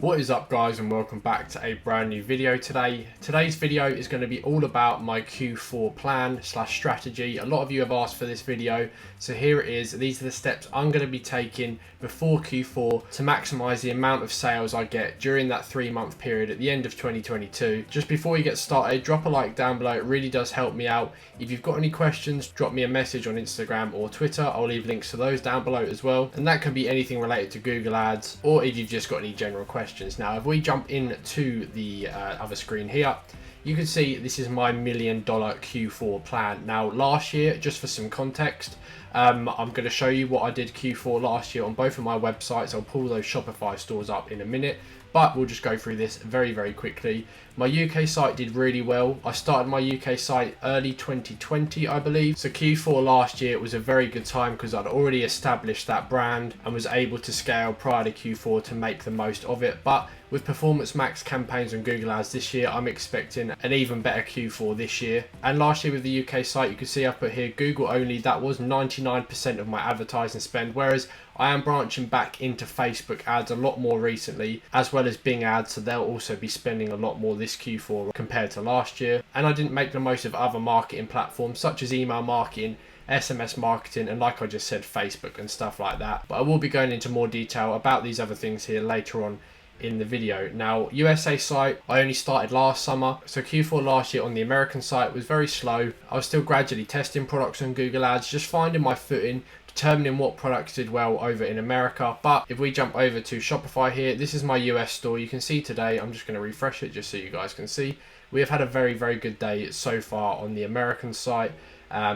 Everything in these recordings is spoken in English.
What is up, guys, and welcome back to a brand new video today. Today's video is going to be all about my Q4 plan / strategy. A lot of you have asked for this video, so here it is. These are the steps I'm going to be taking before Q4 to maximize the amount of sales I get during that 3-month period at the end of 2022. Just before you get started, drop a like down below. It really does help me out. If you've got any questions, drop me a message on Instagram or Twitter. I'll leave links to those down below as well, and that can be anything related to Google Ads, or if you've just got any general questions. Now, if we jump into the other screen here, you can see this is my $1 million Q4 plan. Now, last year, just for some context, I'm going to show you what I did Q4 last year on both of my websites. I'll pull those Shopify stores up in a minute, but we'll just go through this very quickly. My UK site did really well. I started my UK site early 2020, I believe. So Q4 last year, it was a very good time because I'd already established that brand and was able to scale prior to Q4 to make the most of it. But with Performance Max campaigns on Google Ads this year, I'm expecting an even better Q4 this year. And last year with the UK site, you can see I've put here Google only. That was 99% of my advertising spend, whereas I am branching back into Facebook ads a lot more recently, as well as Bing ads, so they'll also be spending a lot more this Q4 compared to last year. And I didn't make the most of other marketing platforms such as email marketing, SMS marketing, and like I just said, Facebook and stuff like that. But I will be going into more detail about these other things here later on in the video. Now, USA site, I only started last summer, so Q4 last year on the American site was very slow. I was still gradually testing products on Google Ads, just finding my footing, determining what products did well over in America. But if we jump over to Shopify here, this is my US store. You can see today, I'm just going to refresh it just so you guys can see, we have had a very good day so far on the American site,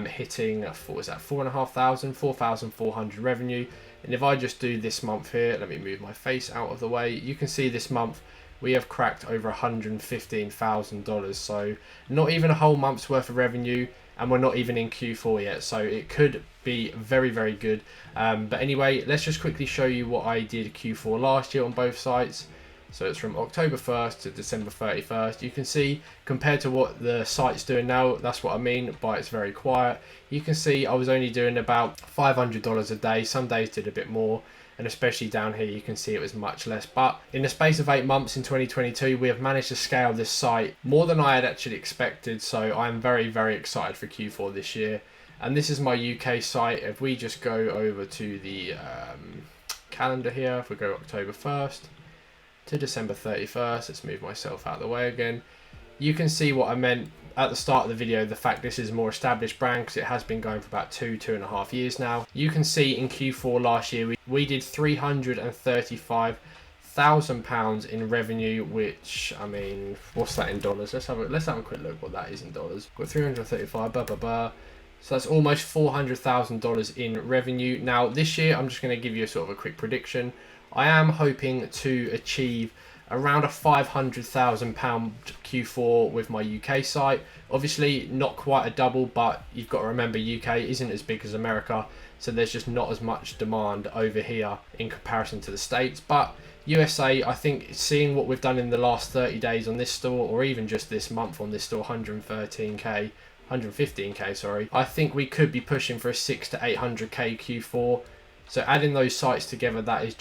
hitting, what was that, 4,400 revenue. And if I just do this month here, let me move my face out of the way, you can see this month we have cracked over $115,000. So not even a whole month's worth of revenue, and we're not even in Q4 yet, so it could be very good. But anyway, let's just quickly show you what I did Q4 last year on both sites. So it's from October 1st to December 31st. You can see, compared to what the site's doing now, that's what I mean by it's very quiet. You can see I was only doing about $500 a day. Some days did a bit more, and especially down here you can see it was much less. But in the space of 8 months in 2022, we have managed to scale this site more than I had actually expected. So I'm very excited for Q4 this year. And this is my UK site. If we just go over to the calendar here, if we go October 1st to December 31st, let's move myself out of the way again. You can see what I meant at the start of the video, the fact this is a more established brand because it has been going for about 2.5 years now. You can see in Q4 last year, we did £335,000 in revenue, which, I mean, what's that in dollars? Let's have a quick look what that is in dollars. Got 335, So that's almost $400,000 in revenue. Now this year, I'm just going to give you a sort of a quick prediction. I am hoping to achieve around a £500,000 Q4 with my UK site. Obviously not quite a double, but you've got to remember UK isn't as big as America, so there's just not as much demand over here in comparison to the States. But USA, I think seeing what we've done in the last 30 days on this store, or even just this month on this store, 115k, sorry, I think we could be pushing for a 600 to 800k Q4. So adding those sites together, that is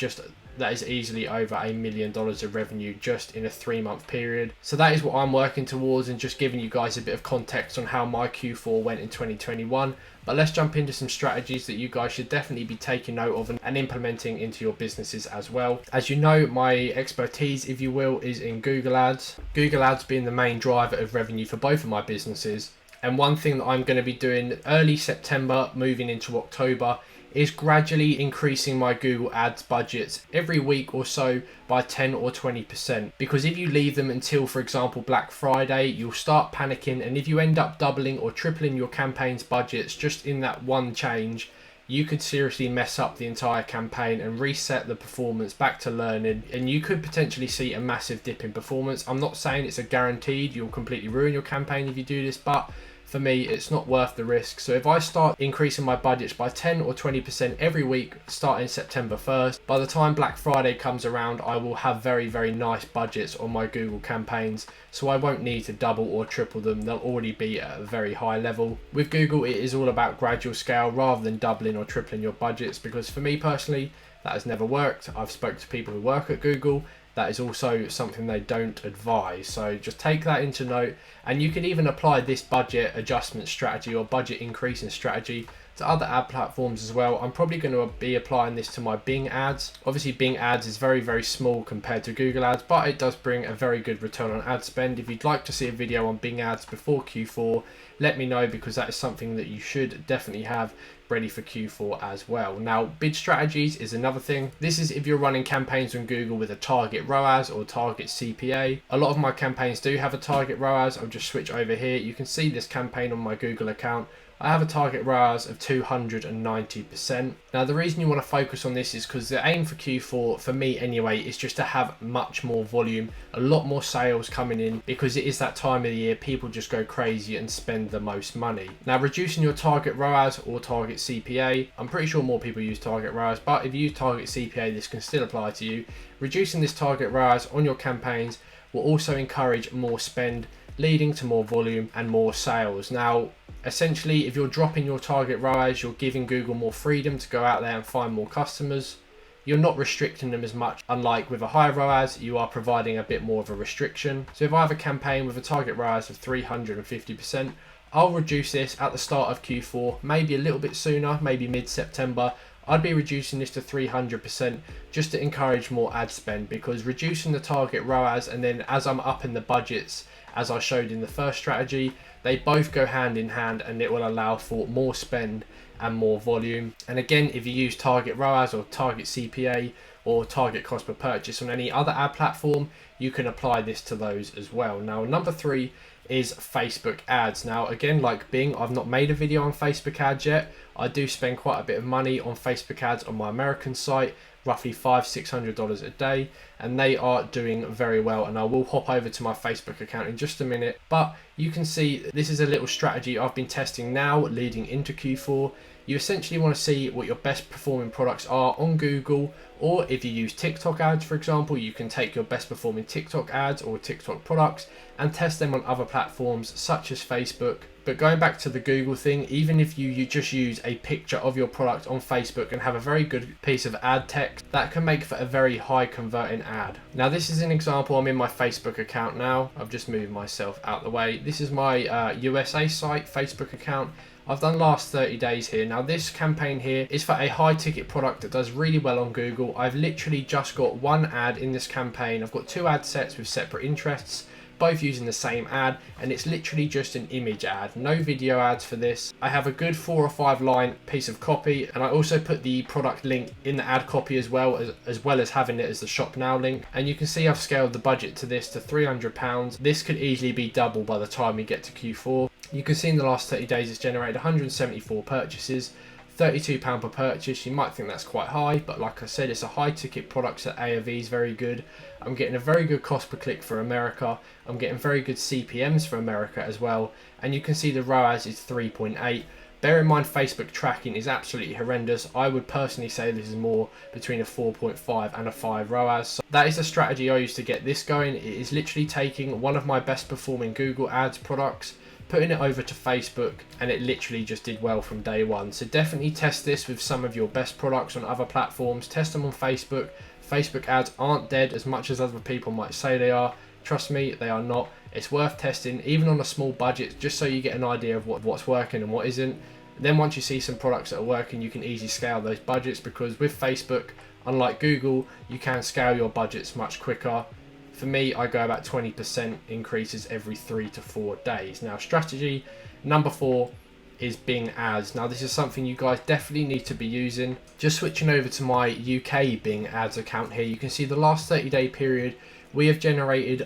easily over $1 million of revenue just in a 3-month period. So that is what I'm working towards, and just giving you guys a bit of context on how my Q4 went in 2021. But let's jump into some strategies that you guys should definitely be taking note of and implementing into your businesses as well. As you know, my expertise, if you will, is in Google Ads. Google Ads being the main driver of revenue for both of my businesses. And one thing that I'm going to be doing early September, moving into October, is gradually increasing my Google Ads budgets every week or so by 10 or 20%. Because if you leave them until, for example, Black Friday, you'll start panicking. And if you end up doubling or tripling your campaign's budgets just in that one change, you could seriously mess up the entire campaign and reset the performance back to learning. And you could potentially see a massive dip in performance. I'm not saying it's a guaranteed you'll completely ruin your campaign if you do this, but for me, it's not worth the risk. So if I start increasing my budgets by 10 or 20% every week starting September 1st, by the time Black Friday comes around, I will have very nice budgets on my Google campaigns. So I won't need to double or triple them. They'll already be at a very high level. With Google, it is all about gradual scale rather than doubling or tripling your budgets, because for me personally, that has never worked. I've spoken to people who work at Google that is also something they don't advise. So just take that into note, and you can even apply this budget adjustment strategy or budget increasing strategy to other ad platforms as well. I'm probably going to be applying this to my Bing ads. Obviously Bing ads is very, very small compared to Google ads, but it does bring a very good return on ad spend. If you'd like to see a video on Bing ads before Q4, let me know, because that is something that you should definitely have ready for Q4 as well. Now, bid strategies is another thing. This is if you're running campaigns on Google with a target ROAS or target CPA. A lot of my campaigns do have a target ROAS. I'll just switch over here. You can see this campaign on my Google account. I have a target ROAS of 290%. Now, the reason you want to focus on this is because the aim for Q4, for me anyway, is just to have much more volume, a lot more sales coming in, because it is that time of the year people just go crazy and spend the most money. Now, reducing your target ROAS or target CPA, I'm pretty sure more people use target ROAS, but if you use target CPA, this can still apply to you. Reducing this target ROAS on your campaigns will also encourage more spend, leading to more volume and more sales. Now, essentially, if you're dropping your target ROAS, you're giving Google more freedom to go out there and find more customers. You're not restricting them as much. Unlike with a higher ROAS, you are providing a bit more of a restriction. So if I have a campaign with a target ROAS of 350%, I'll reduce this at the start of Q4, maybe a little bit sooner, maybe mid-September. I'd be reducing this to 300% just to encourage more ad spend, because reducing the target ROAS and then as I'm upping the budgets, as I showed in the first strategy, they both go hand in hand, and it will allow for more spend and more volume. And again, if you use target ROAS or target CPA or target cost per purchase on any other ad platform, you can apply this to those as well. Now, number 3 is Facebook ads. Now, again, like Bing, I've not made a video on Facebook ads yet. I do spend quite a bit of money on Facebook ads on my American site, roughly $500-600 a day, and they are doing very well. And I will hop over to my Facebook account in just a minute, but you can see this is a little strategy I've been testing now leading into Q4. You essentially want to see what your best performing products are on Google, or if you use TikTok ads, for example, you can take your best performing TikTok ads or TikTok products and test them on other platforms such as Facebook. But going back to the Google thing, even if you just use a picture of your product on Facebook and have a very good piece of ad text, that can make for a very high converting ad. Now, this is an example. I'm in my Facebook account now. I've just moved myself out the way. This is my USA site Facebook account. I've done last 30 days here. Now, this campaign here is for a high ticket product that does really well on Google. I've literally just got one ad in this campaign. I've got 2 ad sets with separate interests, both using the same ad, and it's literally just an image ad, no video ads for this. I have a good 4 or 5 line piece of copy, and I also put the product link in the ad copy as well as having it as the shop now link. And you can see I've scaled the budget to this to £300. This could easily be double by the time we get to Q4. You can see in the last 30 days it's generated 174 purchases, £32 per purchase. You might think that's quite high, but like I said, it's a high ticket product, so AOV is very good. I'm getting a very good cost per click for America. I'm getting very good CPMs for America as well. And you can see the ROAS is 3.8. Bear in mind, Facebook tracking is absolutely horrendous. I would personally say this is more between a 4.5 and a 5 ROAS. So that is the strategy I use to get this going. It is literally taking one of my best performing Google Ads products, putting it over to Facebook, and it literally just did well from day one. So definitely test this with some of your best products on other platforms. Test them on Facebook. Facebook ads aren't dead as much as other people might say they are. Trust me, they are not. It's worth testing, even on a small budget, just so you get an idea of what's working and what isn't. Then once you see some products that are working, you can easily scale those budgets, because with Facebook, unlike Google, you can scale your budgets much quicker. For me, I go about 20% increases every 3 to 4 days. Now, strategy number 4 is Bing ads. Now, this is something you guys definitely need to be using. Just switching over to my UK Bing ads account here, you can see the last 30-day period, we have generated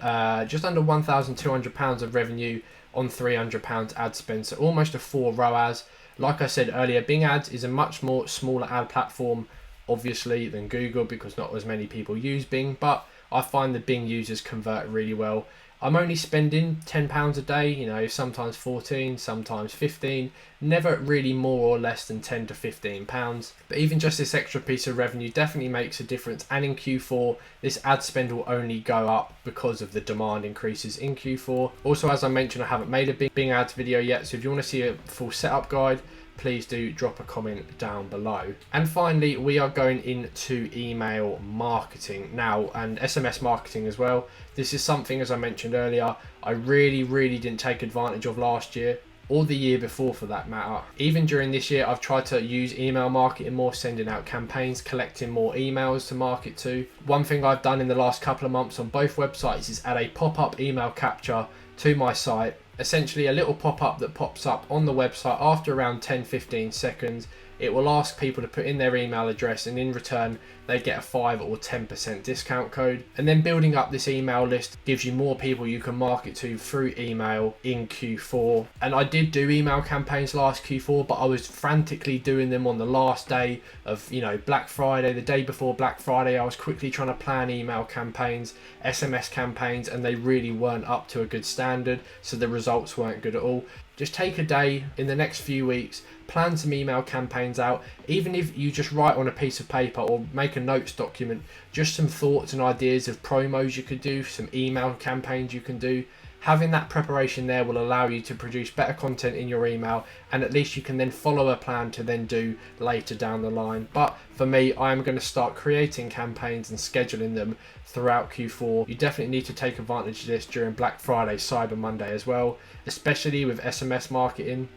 just under £1,200 of revenue on £300 ad spend, so almost a 4 ROAS. Like I said earlier, Bing ads is a much more smaller ad platform, obviously, than Google, because not as many people use Bing, but I find the Bing users convert really well. I'm only spending £10 a day, you know, sometimes 14, sometimes 15, never really more or less than 10 to 15 pounds. But even just this extra piece of revenue definitely makes a difference. And in Q4, this ad spend will only go up because of the demand increases in Q4. Also, as I mentioned, I haven't made a Bing ads video yet. So if you want to see a full setup guide, please do drop a comment down below. And finally, we are going into email marketing now, and SMS marketing as well. This is something, as I mentioned earlier, I really didn't take advantage of last year, or the year before for that matter. Even during this year, I've tried to use email marketing more, sending out campaigns, collecting more emails to market to. One thing I've done in the last couple of months on both websites is add a pop-up email capture to my site. Essentially a little pop-up that pops up on the website after around 10-15 seconds. It will ask people to put in their email address, and in return they get a 5 or 10% discount code. And then building up this email list gives you more people you can market to through email in Q4. And I did do email campaigns last Q4, but I was frantically doing them on the last day of, Black Friday, the day before Black Friday. I was quickly trying to plan email campaigns, SMS campaigns, and they really weren't up to a good standard, so the results weren't good at all. Just take a day in the next few weeks, plan some email campaigns out, even if you just write on a piece of paper or make a notes document, just some thoughts and ideas of promos you could do, some email campaigns you can do. Having that preparation there will allow you to produce better content in your email, and at least you can then follow a plan to then do later down the line. But for me, I am going to start creating campaigns and scheduling them throughout Q4. You definitely need to take advantage of this during Black Friday, Cyber Monday as well, especially with SMS marketing.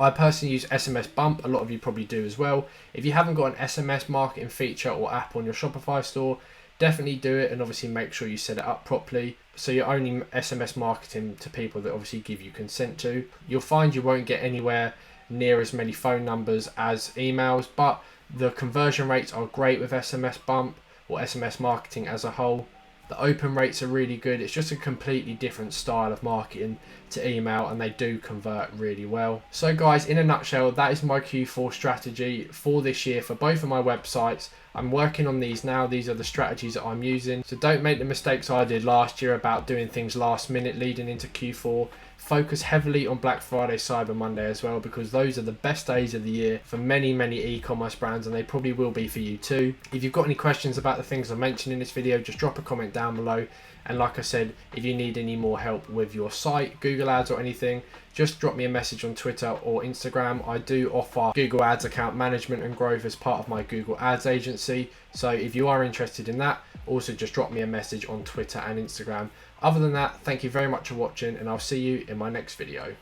I personally use SMS Bump. A lot of you probably do as well. If you haven't got an SMS marketing feature or app on your Shopify store, definitely do it, and obviously make sure you set it up properly so you're only SMS marketing to people that obviously give you consent to. You'll find you won't get anywhere near as many phone numbers as emails, but the conversion rates are great with SMS Bump or SMS marketing as a whole. The open rates are really good. It's just a completely different style of marketing to email, and they do convert really well. So guys, in a nutshell, that is my Q4 strategy for this year for both of my websites. I'm working on these now. These are the strategies that I'm using. So don't make the mistakes I did last year about doing things last minute leading into Q4. Focus heavily on Black Friday, Cyber Monday as well, because those are the best days of the year for many e-commerce brands, and they probably will be for you too. If you've got any questions about the things I mentioned in this video, just drop a comment down below. And like I said, if you need any more help with your site, Google Ads or anything, just drop me a message on Twitter or Instagram. I do offer Google Ads account management and growth as part of my Google Ads agency. So if you are interested in that, also just drop me a message on Twitter and Instagram. Other than that, thank you very much for watching, and I'll see you in my next video.